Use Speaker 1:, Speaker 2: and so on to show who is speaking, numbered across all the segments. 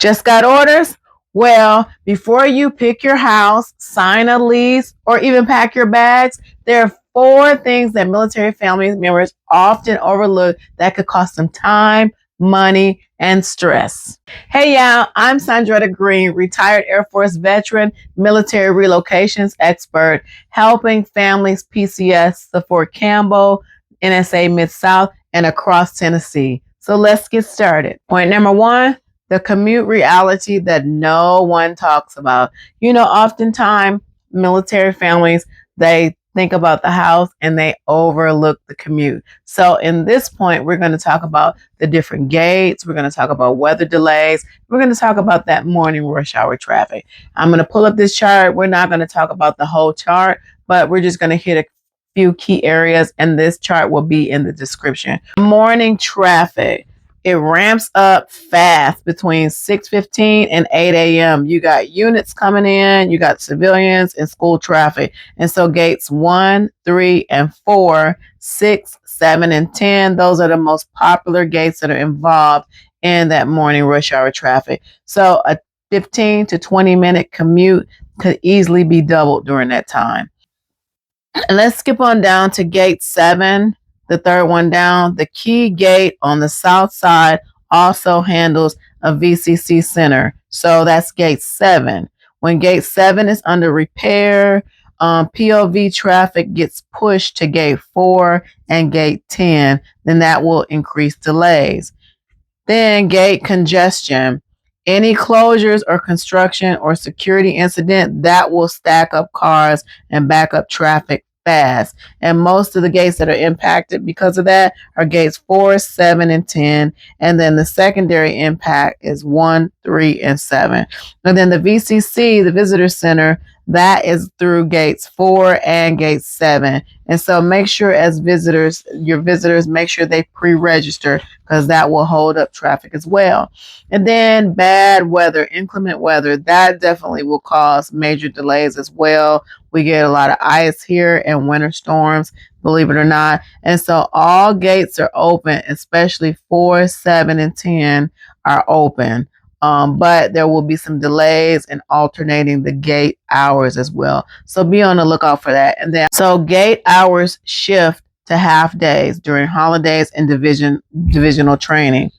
Speaker 1: Just got orders? Well, before you pick your house, sign a lease, or even pack your bags, there are 4 things that military family members often overlook that could cost them time, money, and stress. Hey, y'all, I'm Sondretta Green, retired Air Force veteran, military relocations expert, helping families PCS the Fort Campbell, NSA Mid-South, and across Tennessee. So let's get started. Point number 1. The commute reality that no one talks about. Oftentimes military families, they think about the house and they overlook the commute. So in this point, we're going to talk about the different gates. We're going to talk about weather delays. We're going to talk about that morning rush hour traffic. I'm going to pull up this chart. We're not going to talk about the whole chart, but we're just going to hit a few key areas, and this chart will be in the description. Morning traffic. It ramps up fast between 6:15 and 8 a.m. You got units coming in, you got civilians and school traffic. And so gates 1, 3, and 4, 6, 7, and 10, those are the most popular gates that are involved in that morning rush hour traffic. So a 15 to 20 minute commute could easily be doubled during that time. And let's skip on down to gate 7. The third one down, the key gate on the south side also handles a VCC center. So that's gate 7. When gate 7 is under repair, POV traffic gets pushed to gate 4 and gate 10. Then that will increase delays. Then gate congestion. Any closures or construction or security incident, that will stack up cars and back up traffic fast. And most of the gates that are impacted because of that are gates 4, 7, and 10. And then the secondary impact is 1, 3, and 7. And then the VCC, the visitor center, that is through gates 4 and gate 7. And so make sure as visitors, your visitors, make sure they pre-register, because that will hold up traffic as well. And then bad weather, inclement weather, that definitely will cause major delays as well. We get a lot of ice here and winter storms, believe it or not. And so all gates are open, especially 4, 7, and 10 are open. But there will be some delays in alternating the gate hours as well. So be on the lookout for that. And then, so gate hours shift to half days during holidays and divisional training.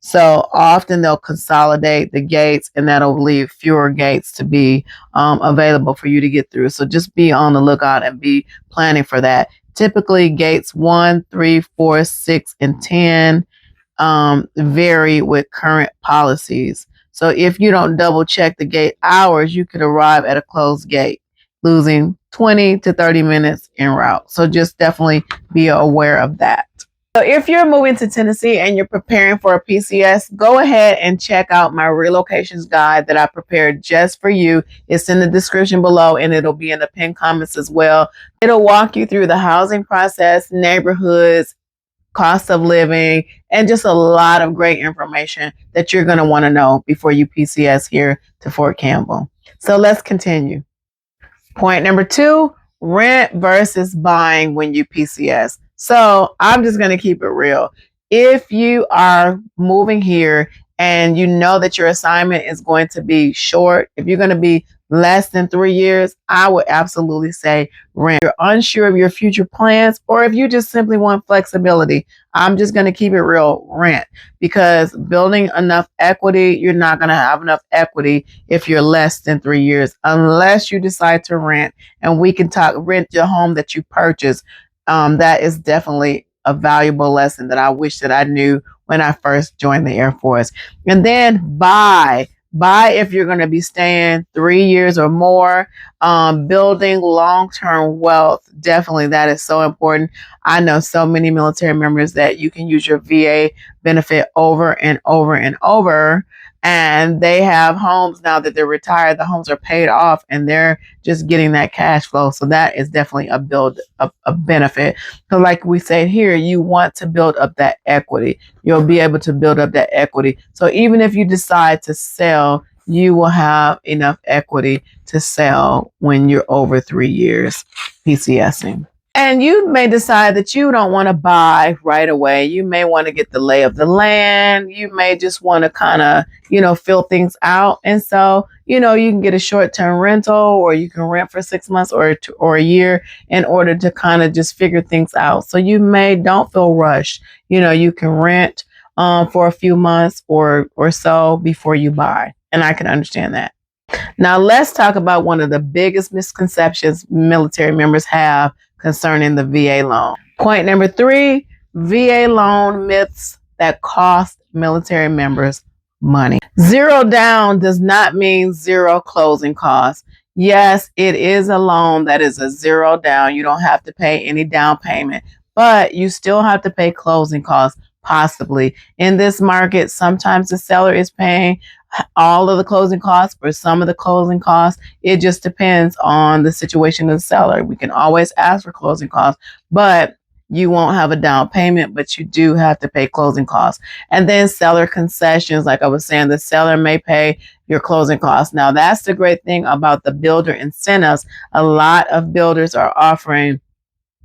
Speaker 1: So often they'll consolidate the gates, and that'll leave fewer gates to be available for you to get through. So just be on the lookout and be planning for that. Typically gates 1, 3, 4, 6, and 10 vary with current policies. So if you don't double check the gate hours, you could arrive at a closed gate, losing 20 to 30 minutes en route. So just definitely be aware of that. So if you're moving to Tennessee and you're preparing for a PCS, go ahead and check out my relocations guide that I prepared just for you. It's in the description below, and it'll be in the pinned comments as well. It'll walk you through the housing process, neighborhoods, cost of living, and just a lot of great information that you're going to want to know before you PCS here to Fort Campbell. So let's continue. Point number 2, rent versus buying when you PCS. So I'm just going to keep it real. If you are moving here and you know that your assignment is going to be short, if you're going to be less than 3 years, I would absolutely say rent. If you're unsure of your future plans, or if you just simply want flexibility, I'm just going to keep it real, rent. Because building enough equity, you're not going to have enough equity if you're less than 3 years, unless you decide to rent. And we can talk rent your home that you purchased. That is definitely a valuable lesson that I wish that I knew when I first joined the Air Force. And then buy if you're going to be staying 3 years or more. Building long-term wealth, definitely, that is so important. I know so many military members that you can use your VA benefit over and over and over, and they have homes now that they're retired. The homes are paid off, and they're just getting that cash flow. So that is definitely a benefit. So like we said here, you want to build up that equity. You'll be able to build up that equity. So even if you decide to sell, you will have enough equity to sell when you're over 3 years PCSing. And you may decide that you don't want to buy right away. You may want to get the lay of the land. You may just want to kind of, fill things out. And so, you can get a short-term rental, or you can rent for 6 months or a year in order to kind of just figure things out. So don't feel rushed. You can rent for a few months or so before you buy. And I can understand that. Now, let's talk about one of the biggest misconceptions military members have concerning the VA loan. Point number 3, VA loan myths that cost military members money. Zero down does not mean zero closing costs. Yes, it is a loan that is a zero down. You don't have to pay any down payment, but you still have to pay closing costs, possibly. In this market, sometimes the seller is paying all of the closing costs or some of the closing costs. It just depends on the situation of the seller. We can always ask for closing costs, but you won't have a down payment, but you do have to pay closing costs. And then seller concessions, like I was saying, the seller may pay your closing costs. Now, that's the great thing about the builder incentives. A lot of builders are offering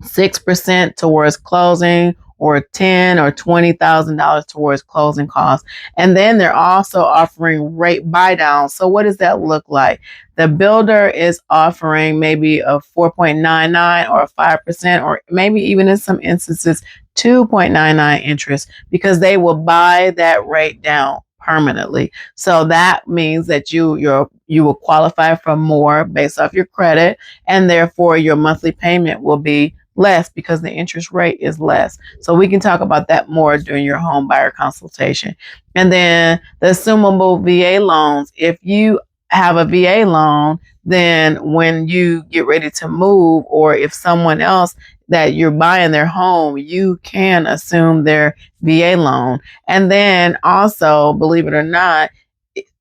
Speaker 1: 6% towards closing, or $10,000 or $20,000 towards closing costs. And then they're also offering rate buy down. So what does that look like? The builder is offering maybe a 4.99 or a 5%, or maybe even in some instances 2.99 interest, because they will buy that rate down permanently. So that means that you will qualify for more based off your credit, and therefore your monthly payment will be less because the interest rate is less. So we can talk about that more during your home buyer consultation. And then the assumable VA loans. If you have a VA loan, then when you get ready to move, or if someone else that you're buying their home, you can assume their VA loan. And then also, believe it or not,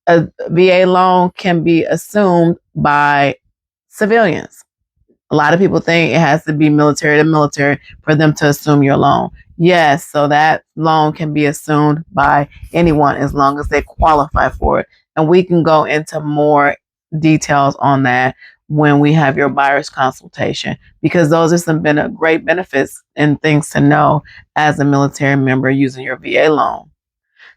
Speaker 1: a VA loan can be assumed by civilians. A lot of people think it has to be military to military for them to assume your loan. Yes, so that loan can be assumed by anyone as long as they qualify for it. And we can go into more details on that when we have your buyer's consultation, because those are some great benefits and things to know as a military member using your VA loan.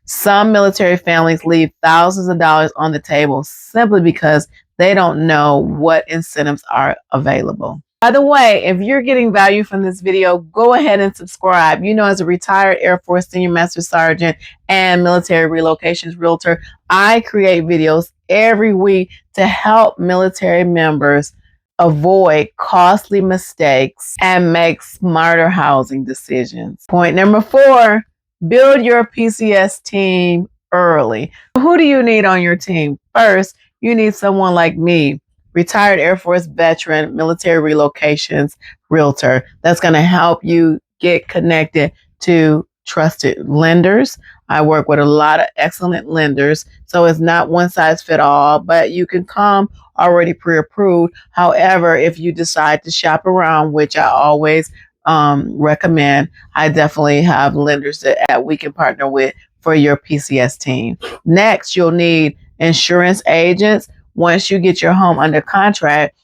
Speaker 1: Some military families leave thousands of dollars on the table simply because they don't know what incentives are available. By the way, if you're getting value from this video, go ahead and subscribe. As a retired Air Force Senior Master Sergeant and military relocations realtor, I create videos every week to help military members avoid costly mistakes and make smarter housing decisions. Point number 4, build your PCS team early. Who do you need on your team? First, you need someone like me, retired Air Force veteran, military relocations realtor, that's going to help you get connected to trusted lenders. I work with a lot of excellent lenders, so it's not one size fit all, but you can come already pre-approved. However, if you decide to shop around, which I always recommend, I definitely have lenders that we can partner with for your PCS team. Next, you'll need insurance agents. Once you get your home under contract,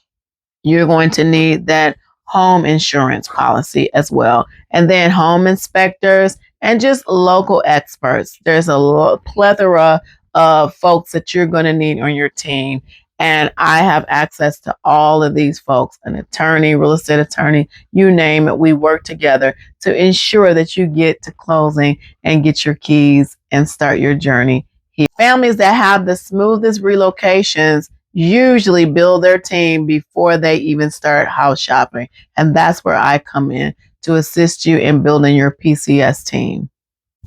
Speaker 1: you're going to need that home insurance policy as well. And then home inspectors and just local experts. There's a plethora of folks that you're going to need on your team. And I have access to all of these folks, an attorney, real estate attorney, you name it. We work together to ensure that you get to closing and get your keys and start your journey here. Families that have the smoothest relocations usually build their team before they even start house shopping. And that's where I come in to assist you in building your PCS team.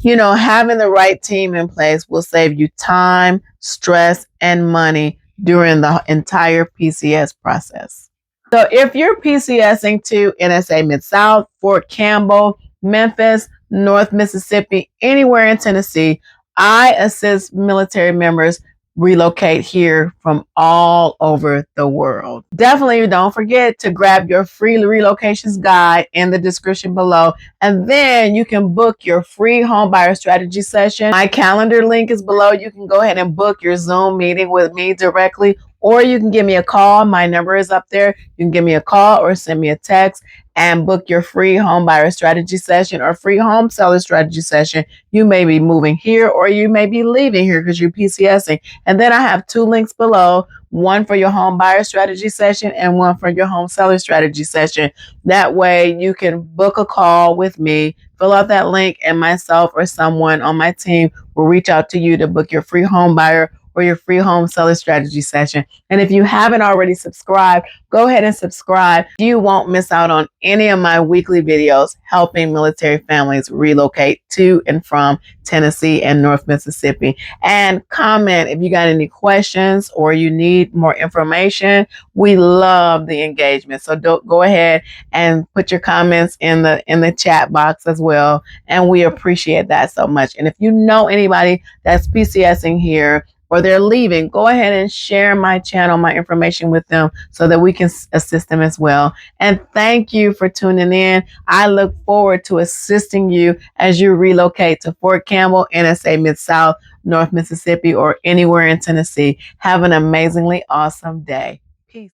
Speaker 1: Having the right team in place will save you time, stress, and money during the entire PCS process. So if you're PCSing to NSA Mid-South, Fort Campbell, Memphis, North Mississippi, anywhere in Tennessee, I assist military members relocate here from all over the world. Definitely don't forget to grab your free relocations guide in the description below, and then you can book your free home buyer strategy session. My calendar link is below. You can go ahead and book your Zoom meeting with me directly, or you can give me a call. My number is up there. You can give me a call or send me a text and book your free home buyer strategy session or free home seller strategy session. You may be moving here or you may be leaving here because you're PCSing. And then I have 2 links below, one for your home buyer strategy session and one for your home seller strategy session. That way you can book a call with me, fill out that link, and myself or someone on my team will reach out to you to book your free home buyer or your free home seller strategy session. And if you haven't already subscribed, go ahead and subscribe. You won't miss out on any of my weekly videos helping military families relocate to and from Tennessee and North Mississippi. And comment if you got any questions or you need more information. We love the engagement. So go ahead and put your comments in the chat box as well. And we appreciate that so much. And if you know anybody that's PCSing here or they're leaving, go ahead and share my channel, my information with them so that we can assist them as well. And thank you for tuning in. I look forward to assisting you as you relocate to Fort Campbell, NSA Mid-South, North Mississippi, or anywhere in Tennessee. Have an amazingly awesome day.